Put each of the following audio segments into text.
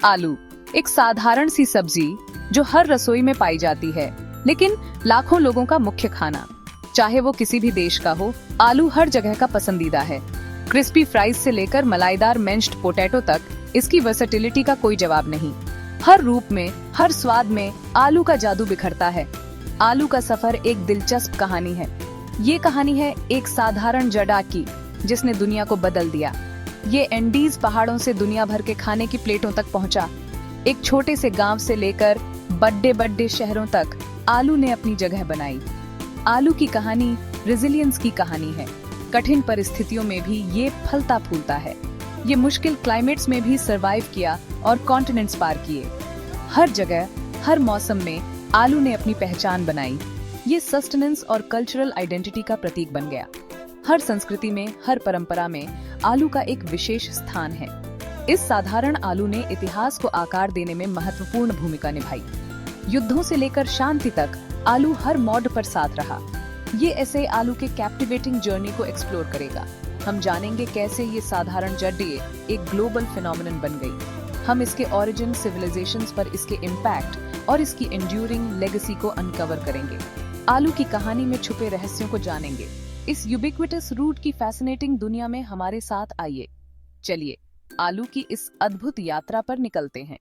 आलू एक साधारण सी सब्जी जो हर रसोई में पाई जाती है, लेकिन लाखों लोगों का मुख्य खाना। चाहे वो किसी भी देश का हो, आलू हर जगह का पसंदीदा है। क्रिस्पी फ्राइज से लेकर मलाईदार मेश्ड पोटैटो तक इसकी वर्सेटिलिटी का कोई जवाब नहीं। हर रूप में, हर स्वाद में आलू का जादू बिखरता है। आलू का सफर एक दिलचस्प कहानी है। ये कहानी है एक साधारण जड़ा की, जिसने दुनिया को बदल दिया। ये एंडीज पहाड़ों से दुनिया भर के खाने की प्लेटों तक पहुंचा। एक छोटे से गांव से लेकर बड़े बड़े शहरों तक आलू ने अपनी जगह बनाई। आलू की कहानी रेजिलियंस की कहानी है। कठिन परिस्थितियों में भी ये फलता फूलता है। ये मुश्किल क्लाइमेट्स में भी सरवाइव किया और कॉन्टिनेंट्स पार किए। हर जगह, हर मौसम में आलू ने अपनी पहचान बनाई। ये सस्टेनेंस और कल्चरल आइडेंटिटी का प्रतीक बन गया। हर संस्कृति में, हर परंपरा में आलू का एक विशेष स्थान है। इस साधारण आलू ने इतिहास को आकार देने में महत्वपूर्ण भूमिका निभाई। युद्धों से लेकर शांति तक आलू हर मोड़ पर साथ रहा। ये ऐसे आलू के कैप्टिवेटिंग जर्नी को एक्सप्लोर करेगा। हम जानेंगे कैसे ये साधारण जड़ी एक ग्लोबल फिनोमिनन बन गई। हम इसके ओरिजिन, सिविलाइजेशंस पर इसके इम्पैक्ट और इसकी एंड्यूरिंग लेगेसी को अनकवर करेंगे। आलू की कहानी में छुपे रहस्यों को जानेंगे। इस यूबिक्विटस रूट की फैसिनेटिंग दुनिया में हमारे साथ आइए। चलिए आलू की इस अद्भुत यात्रा पर निकलते हैं।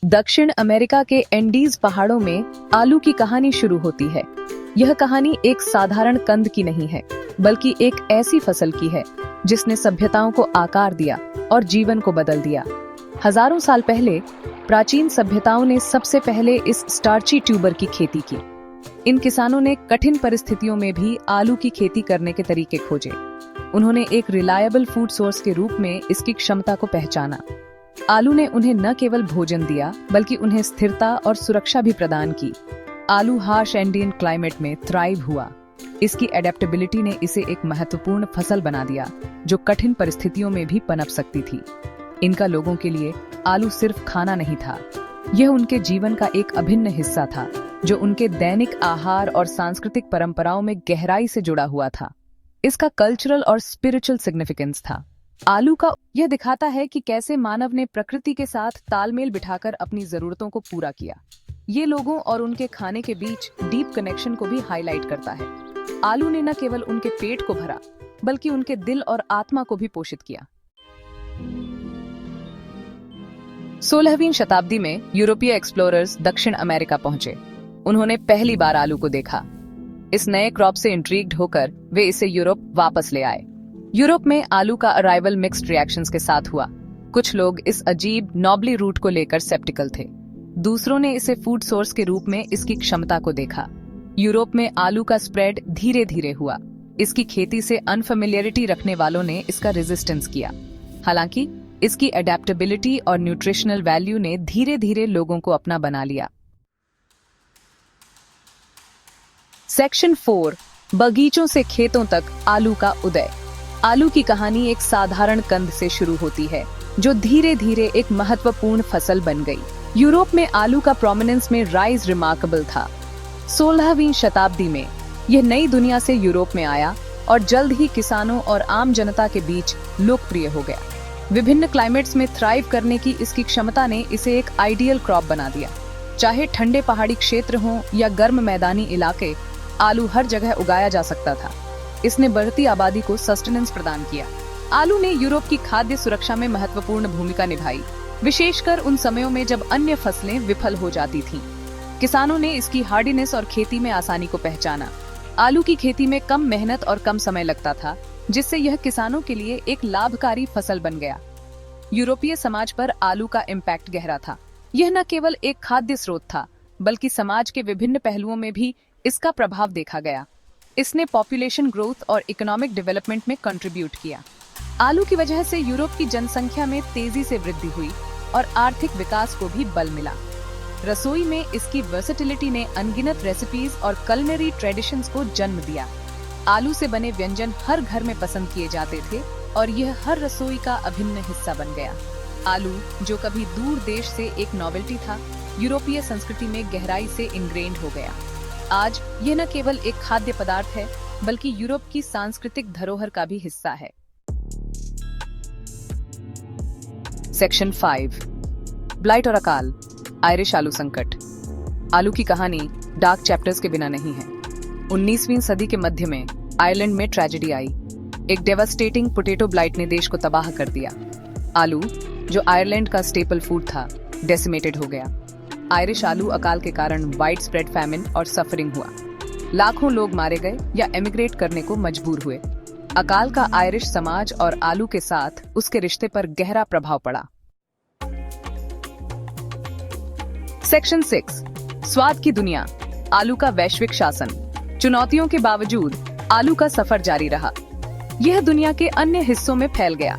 दक्षिण अमेरिका के एंडीज पहाड़ों में आलू की कहानी शुरू होती है। यह कहानी एक साधारण कंद की नहीं है, बल्कि एक ऐसी फसल की है जिसने सभ्यताओं को आकार दिया और जीवन को बदल दिया। हजारों साल पहले प्राचीन सभ्यताओं ने सबसे पहले इस स्टार्ची ट्यूबर की खेती की। इन किसानों ने कठिन परिस्थितियों में भी आलू की खेती करने के तरीके खोजे। उन्होंने एक रिलायबल फूड सोर्स के रूप में इसकी क्षमता को पहचाना। आलू ने उन्हें न केवल भोजन दिया, बल्कि उन्हें स्थिरता और सुरक्षा भी प्रदान की। आलू हार्श एंडियन क्लाइमेट में थ्राइव हुआ। इसकी एडेप्टेबिलिटी ने इसे एक महत्वपूर्ण फसल बना दिया, जो कठिन परिस्थितियों में भी पनप सकती थी। इनका लोगों के लिए आलू सिर्फ खाना नहीं था, यह उनके जीवन का एक अभिन्न हिस्सा था, जो उनके दैनिक आहार और सांस्कृतिक परंपराओं में गहराई से जुड़ा हुआ था। इसका कल्चरल और स्पिरिचुअल सिग्निफिकेंस था। आलू का यह दिखाता है कि कैसे मानव ने प्रकृति के साथ तालमेल बिठाकर अपनी जरूरतों को पूरा किया। ये लोगों और उनके खाने के बीच डीप कनेक्शन को भी हाईलाइट करता है। आलू ने न केवल उनके पेट को भरा, बल्कि उनके दिल और आत्मा को भी पोषित किया। 16वीं शताब्दी में यूरोपीय एक्सप्लोरर्स दक्षिण अमेरिका पहुंचे। उन्होंने पहली बार आलू को देखा। इस नए क्रॉप से इंट्रीग्ड होकर वे इसे यूरोप वापस ले आए। यूरोप में आलू का अराइवल मिक्स्ड रिएक्शंस के साथ हुआ। कुछ लोग इस अजीब नॉबली रूट को लेकर सेप्टिकल थे। दूसरों ने इसे फूड सोर्स के रूप में इसकी क्षमता को देखा। यूरोप में आलू का स्प्रेड धीरे धीरे हुआ। इसकी खेती से अनफेमिलियरिटी रखने वालों ने इसका रेजिस्टेंस किया। हालांकि इसकी अडेप्टेबिलिटी और न्यूट्रिशनल वैल्यू ने धीरे धीरे लोगों को अपना बना लिया। सेक्शन 4, बगीचों से खेतों तक आलू का उदय। आलू की कहानी एक साधारण कंद से शुरू होती है, जो धीरे धीरे एक महत्वपूर्ण फसल बन गई। यूरोप में आलू का प्रोमिनेंस में राइज रिमार्केबल था। 16वीं शताब्दी में यह नई दुनिया से यूरोप में आया और जल्द ही किसानों और आम जनता के बीच लोकप्रिय हो गया। विभिन्न क्लाइमेट्स में थ्राइव करने की इसकी क्षमता ने इसे एक आइडियल क्रॉप बना दिया। चाहे ठंडे पहाड़ी क्षेत्र हों या गर्म मैदानी इलाके, आलू हर जगह उगाया जा सकता था। इसने बढ़ती आबादी को सस्टेनेंस प्रदान किया। आलू ने यूरोप की खाद्य सुरक्षा में महत्वपूर्ण भूमिका निभाई, विशेषकर उन समयों में जब अन्य फसलें विफल हो जाती थीं। किसानों ने इसकी हार्डीनेस और खेती में आसानी को पहचाना। आलू की खेती में कम मेहनत और कम समय लगता था, जिससे यह किसानों के लिए एक लाभकारी फसल बन गया। यूरोपीय समाज पर आलू का इम्पैक्ट गहरा था। यह न केवल एक खाद्य स्रोत था, बल्कि समाज के विभिन्न पहलुओं में भी इसका प्रभाव देखा गया। इसने पॉपुलेशन ग्रोथ और इकोनॉमिक डेवलपमेंट में कंट्रीब्यूट किया। आलू की वजह से यूरोप की जनसंख्या में तेजी से वृद्धि हुई और आर्थिक विकास को भी बल मिला। रसोई में इसकी वर्सेटिलिटी ने अनगिनत रेसिपीज और कुलिनरी ट्रेडिशंस को जन्म दिया। आलू से बने व्यंजन हर घर में पसंद किए जाते थे और यह हर रसोई का अभिन्न हिस्सा बन गया। आलू, जो कभी दूर देश से एक नॉवेल्टी था, यूरोपीय संस्कृति में गहराई से इंग्रेन्ड हो गया। आज यह न केवल एक खाद्य पदार्थ है, बल्कि यूरोप की सांस्कृतिक धरोहर का भी हिस्सा है। सेक्शन 5 ब्लाइट और अकाल, आयरिश आलू संकट। आलू की कहानी डार्क चैप्टर्स के बिना नहीं है। 19वीं सदी के मध्य में आयरलैंड में ट्रेजेडी आई। एक डेवास्टेटिंग पोटैटो ब्लाइट ने देश को तबाह कर दिया। आलू, जो आयरलैंड का स्टेपल फूड था, डेसिमेटेड हो गया। आयरिश आलू अकाल के कारण वाइड स्प्रेड फैमिन और सफरिंग हुआ। लाखों लोग मारे गए या एमिग्रेट करने को मजबूर हुए। अकाल का आयरिश समाज और आलू के साथ उसके रिश्ते पर गहरा प्रभाव पड़ा। सेक्शन 6 स्वाद की दुनिया, आलू का वैश्विक शासन। चुनौतियों के बावजूद आलू का सफर जारी रहा। यह दुनिया के अन्य हिस्सों में फैल गया।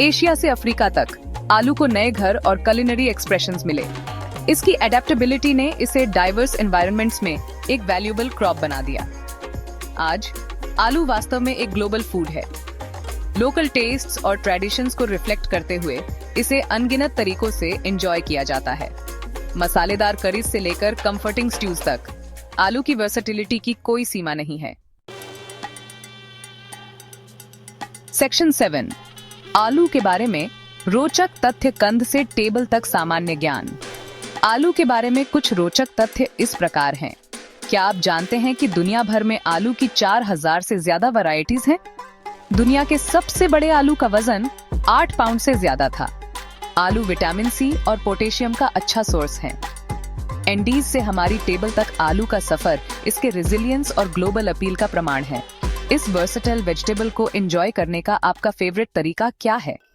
एशिया से अफ्रीका तक आलू को नए घर और कुलिनरी एक्सप्रेशंस मिले। इसकी एडेप्टेबिलिटी ने इसे डाइवर्स एनवायरनमेंट्स में एक वैल्यूएबल क्रॉप बना दिया। आज आलू वास्तव में एक ग्लोबल फूड है। लोकल टेस्ट्स और ट्रेडिशंस को रिफ्लेक्ट करते हुए इसे अनगिनत तरीकों से एंजॉय किया जाता है। मसालेदार करीज से लेकर कंफर्टिंग स्ट्यूज तक आलू की वर्सेटिलिटी की कोई सीमा नहीं है। सेक्शन 7 आलू के बारे में रोचक तथ्य, कंद से टेबल तक सामान्य ज्ञान। आलू के बारे में कुछ रोचक तथ्य इस प्रकार हैं। क्या आप जानते हैं कि दुनिया भर में आलू की 4000 से ज्यादा वैरायटीज हैं? दुनिया के सबसे बड़े आलू का वजन 8 पाउंड से ज्यादा था। आलू विटामिन सी और पोटेशियम का अच्छा सोर्स है। एंडीज से हमारी टेबल तक आलू का सफर इसके रेजिलियंस और ग्लोबल अपील का प्रमाण है। इस वर्सेटाइल वेजिटेबल को एंजॉय करने का आपका फेवरेट तरीका क्या है?